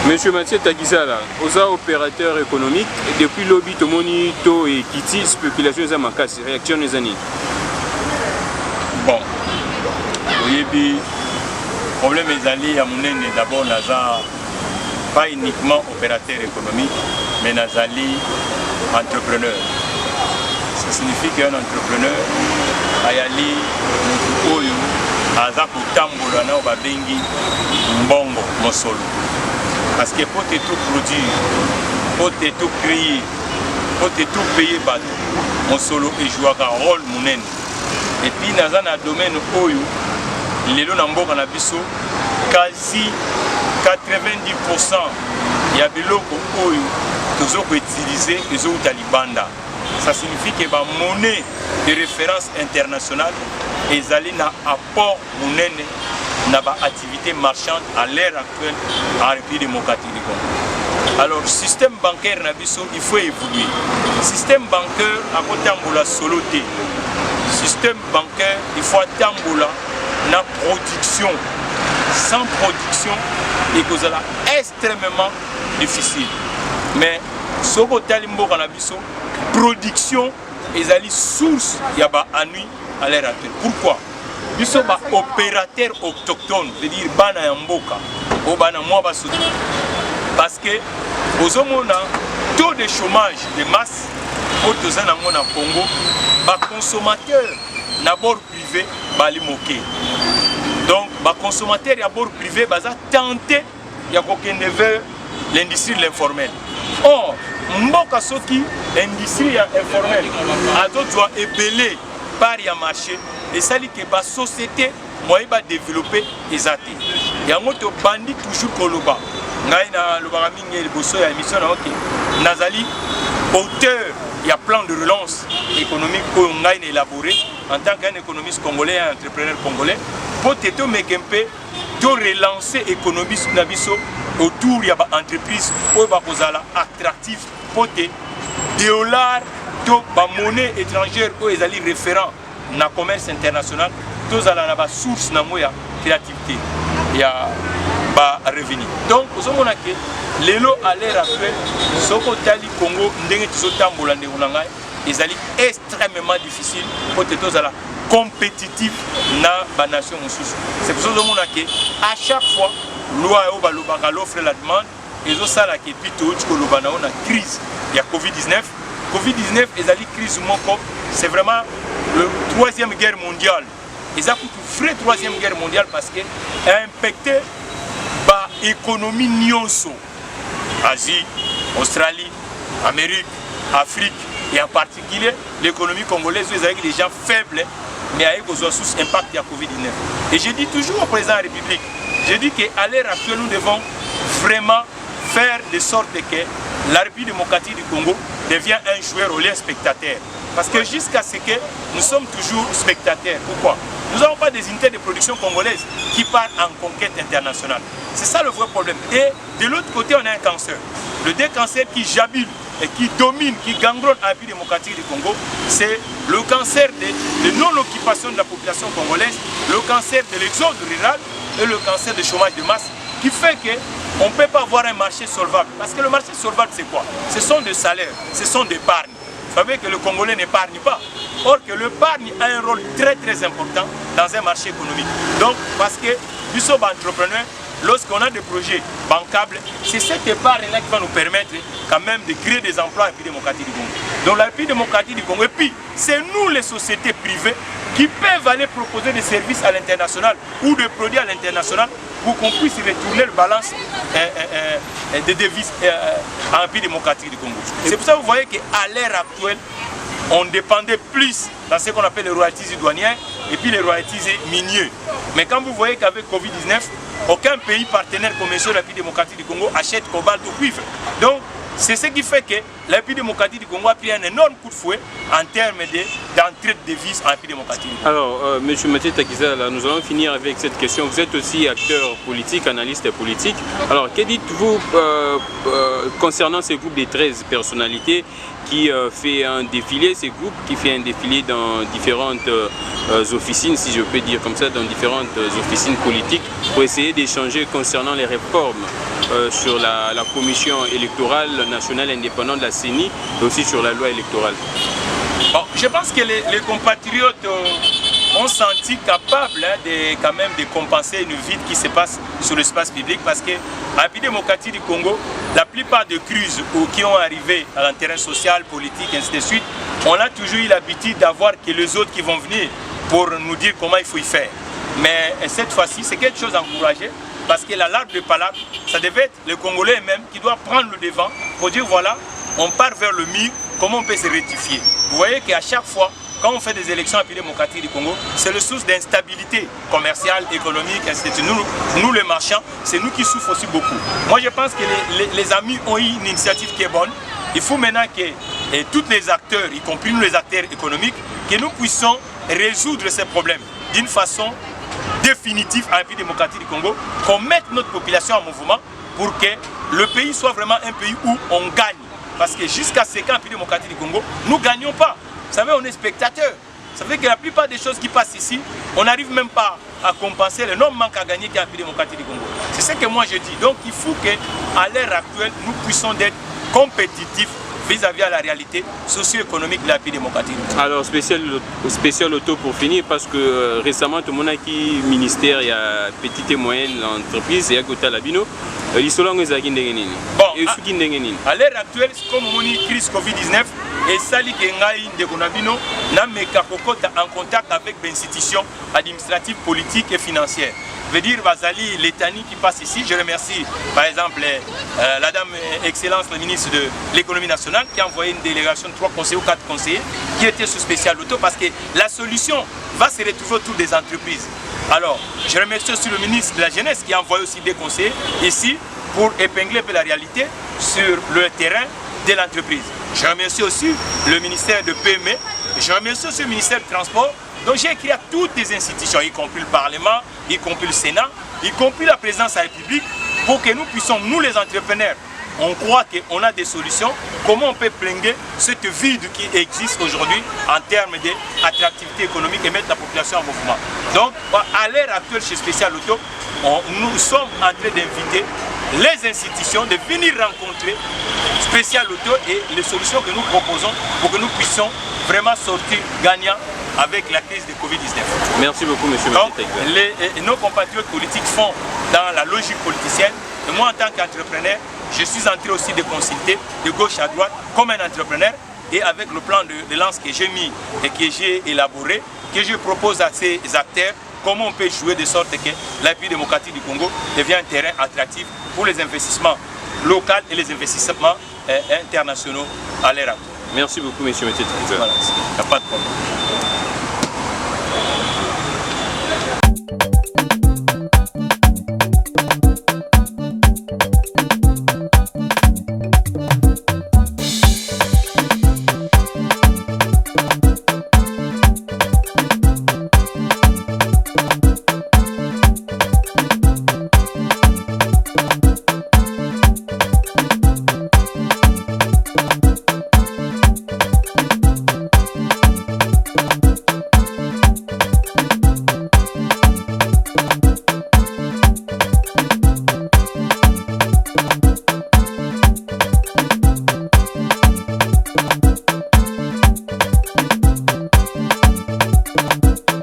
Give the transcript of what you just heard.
Monsieur Mathieu Takizala, aux opérateurs économiques, depuis lobby Tomoni, To et Kiti, spéculation de Makas, réaction des années. Bon, oui, le problème est allé à mon d'abord, pas uniquement opérateur économique, mais nazali entrepreneur. Ça signifie qu'un entrepreneur a yali oyo aza kutambola na babengi mbongo mosolo. Parce que pour tout produire, pour tout créer, pour tout payer, mon solo et jouer un rôle monen. Et puis dans un domaine où les lots n'embourent en abisso, quasi 90% il y a des lots où toujours utiliser les autres talibanda. Ça signifie que la monnaie de référence internationale est allée dans apport monen. Dans l'activité marchande à l'ère actuelle en République démocratique du Congo. Alors, le système bancaire, il faut évoluer. Le système bancaire, à côté de la soloté, le système bancaire, il faut attendre la production. Sans production, il est extrêmement difficile. Mais, ce que la production, est la source à l'ère actuelle. Pourquoi? Nous sommes opérateurs autochtones, c'est-à-dire Bana Yamboka, ou Bana Mwabasu. Parce que, aux hommes, taux de chômage de masse, au Congo, les consommateurs d'abord privés, bali moqué. Donc, les consommateurs d'abord privés, ils ont tenté de l'industrie de l'informel. Or, Mboka Soki, l'industrie informelle, a doit épeler par le marché. Et ça dit que la société va développer les athées. Il y a un autre bandit toujours koloba. Nazali, auteur, il y a plan de relance économique pour élaboré en tant qu'un économiste congolais, un entrepreneur congolais, pour te relancer l'économie autour de l'entreprise pour attractive pour te dollars, la monnaie étrangère pour les référents. Dans le commerce international, tous ont la source de créativité et de revenus. Donc, vous savez que les lots à l'ère actuelle, ce que Congo, ils sont extrêmement difficiles pour tous la compétitif dans la nation. C'est pour ça que à chaque fois, l'offre et la demande, ils ont ça qui est plutôt une crise. Il y a Covid-19. Covid-19 est une crise, c'est vraiment la troisième guerre mondiale. Ils ont fait la troisième guerre mondiale parce qu'elle a impacté l'économie nyonso. Asie, Australie, Amérique, Afrique et en particulier l'économie congolaise avec des gens faibles mais avec des ressources impact de la Covid-19. Et je dis toujours au président de la République, je dis qu'à l'heure actuelle nous devons vraiment faire de sorte que la République démocratique du Congo devient un joueur au lieu spectateur. Parce que jusqu'à ce que nous sommes toujours spectateurs. Pourquoi? Nous n'avons pas des unités de production congolaises qui partent en conquête internationale. C'est ça le vrai problème. Et de l'autre côté, on a un cancer. Le deux cancers qui jabule et qui domine, qui gangronne la République démocratique du Congo, c'est le cancer de non-occupation de la population congolaise, le cancer de l'exode rural et le cancer du chômage de masse, qui fait qu'on ne peut pas avoir un marché solvable. Parce que le marché solvable, c'est quoi? Ce sont des salaires, ce sont des épargnes. Vous savez que le Congolais n'épargne pas. Or que l'épargne a un rôle très important dans un marché économique. Donc, parce que nous sommes entrepreneurs, lorsqu'on a des projets bancables, c'est cette épargne-là qui va nous permettre quand même de créer des emplois à la République démocratique du Congo. Donc la République démocratique du Congo, et puis c'est nous les sociétés privées qui peuvent aller proposer des services à l'international ou des produits à l'international pour qu'on puisse retourner le balance des devises en République démocratique du Congo. C'est pour ça que vous voyez qu'à l'ère actuelle, on dépendait plus dans ce qu'on appelle les royalties douanières et puis les royalties miniers. Mais quand vous voyez qu'avec Covid-19, aucun pays partenaire commercial de la République démocratique du Congo achète cobalt ou cuivre. Donc, c'est ce qui fait que la République démocratique du Congo a pris un énorme coup de fouet en termes d'entrée de devises en République démocratique du Congo. Alors, M. Mathieu Takizala, nous allons finir avec cette question. Vous êtes aussi acteur politique, analyste politique. Alors, que dites-vous concernant ces groupes de 13 personnalités qui fait un défilé, ces groupes qui fait un défilé dans différentes officines, si je peux dire comme ça, dans différentes officines politiques pour essayer d'échanger concernant les réformes sur la commission électorale nationale indépendante de la CENI et aussi sur la loi électorale? Bon, je pense que les compatriotes ont senti capables quand même de compenser une vide qui se passe sur l'espace public parce que la République démocratique du Congo, la plupart des crises qui ont arrivé à terrain social, politique, ainsi de suite, on a toujours eu l'habitude d'avoir que les autres qui vont venir pour nous dire comment il faut y faire. Mais cette fois-ci, c'est quelque chose d'encouragé parce que la larve de palabre, ça devait être les Congolais eux-mêmes qui doivent prendre le devant pour dire voilà, on part vers le mur, comment on peut se rectifier. Vous voyez qu'à chaque fois, quand on fait des élections à la République démocratique du Congo, c'est le source d'instabilité commerciale, économique, etc. Nous les marchands, c'est nous qui souffrons aussi beaucoup. Moi je pense que les amis ont eu une initiative qui est bonne. Il faut maintenant que tous les acteurs, y compris nous les acteurs économiques, que nous puissions résoudre ces problèmes d'une façon définitive à la République démocratique du Congo, qu'on mette notre population en mouvement pour que le pays soit vraiment un pays où on gagne. Parce que jusqu'à ce qu'en République démocratique du Congo, nous ne gagnons pas. Vous savez, on est spectateurs. Ça veut dire que la plupart des choses qui passent ici, on n'arrive même pas à compenser l'énorme manque à gagner qu'il y a en République démocratique du Congo. C'est ce que moi je dis. Donc il faut qu'à l'heure actuelle, nous puissions être compétitifs vis-à-vis à la réalité socio-économique de la République démocratique. Alors, spécial auto pour finir, parce que récemment, tout le monde a qui ministère, il y a petite et moyenne entreprise, il y a Gota Labino. L'Isolong est à Gindengenin. Bon, à l'heure actuelle, comme on dit crise Covid-19, et Sali Kengaï Ndekonabino n'a en contact avec des institutions administratives, politiques et financières. Je veux dire, Bazali, l'Étanie qui passe ici, je remercie par exemple la dame Excellence, la ministre de l'économie nationale, qui a envoyé une délégation de 3 conseillers ou 4 conseillers qui étaient sous spécial auto parce que la solution va se retrouver autour des entreprises. Alors, je remercie aussi le ministre de la Jeunesse qui a envoyé aussi des conseillers ici pour épingler un peu la réalité sur le terrain de l'entreprise. Je remercie aussi le ministère de PME, je remercie aussi le ministère du Transport. Donc j'ai écrit à toutes les institutions, y compris le Parlement, y compris le Sénat, y compris la présidence de la République, pour que nous puissions, nous les entrepreneurs, on croit qu'on a des solutions, comment on peut plenger cette vide qui existe aujourd'hui en termes d'attractivité économique et mettre la population en mouvement. Donc à l'heure actuelle chez Spécial Auto, nous sommes en train d'inviter les institutions de venir rencontrer Spécial Auto et les solutions que nous proposons pour que nous puissions vraiment sortir gagnants avec la crise de Covid-19. Merci beaucoup, monsieur. Donc, nos compatriotes politiques font dans la logique politicienne. Et moi, en tant qu'entrepreneur, je suis en train aussi de consulter de gauche à droite comme un entrepreneur et avec le plan de lance que j'ai mis et que j'ai élaboré, que je propose à ces acteurs comment on peut jouer de sorte que la République démocratique du Congo devient un terrain attractif pour les investissements locaux et les investissements internationaux à l'heure actuelle. Merci beaucoup, monsieur. Voilà, il n'y a pas de problème.